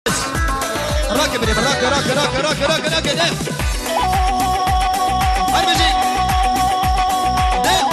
راكب راكب هاي مجي هادي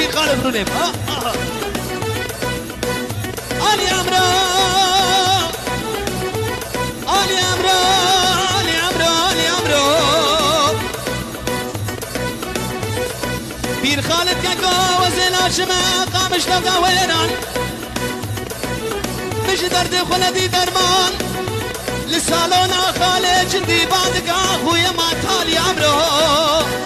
في قالب رونيم علي عمرو علي عمرو علي عمرو علي عمرو بير خالد كاكو وزنا شما قامش لقا ويران مش درد خلدي درمان للصالون خالد جندي بعدك اخويا ما تالي عمرو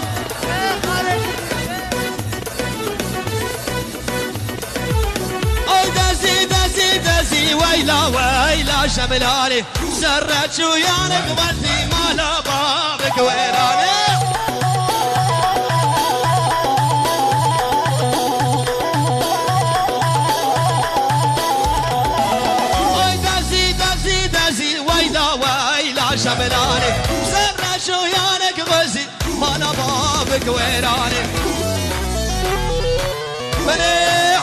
ويلا ويلا شملاني سرت شويانك ولتي مالا بابك ويراني دازي ويلا ويلا شملاني سرت شويانك ولتي مالا بابك ويراني منيح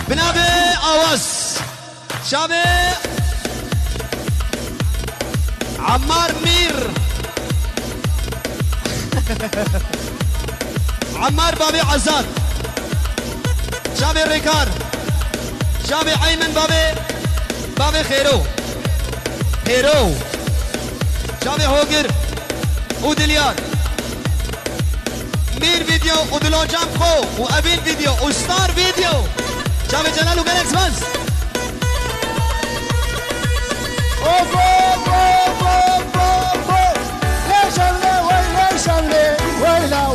بنابي أوس شابي عمار مير عمار بابي عزاد شابي ريكار شابي ايمن بابي خيرو شابي هوجر ودليان مير فيديو ودلون جامخو وابين فيديو وستار فيديو شابي جلال وجالكس بس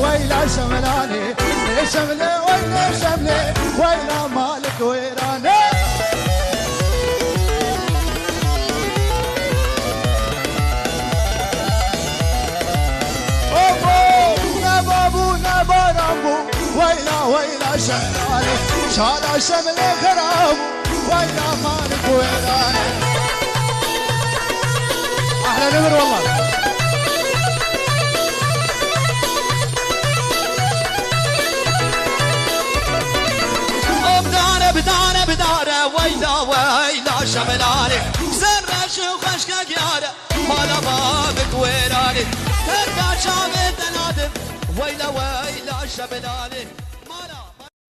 ويلا شملاني شملي ويلا شملي ويلا مالك ويراني نبابو نبارمبو ويلا شملاني شالا شملي خرام ويلا مالك ويراني احلى نمر والله بدارة ويلا شملاني سرش وخشكك يارا مالا بابك ويراني تركع شعبي تنادم ويلا شملاني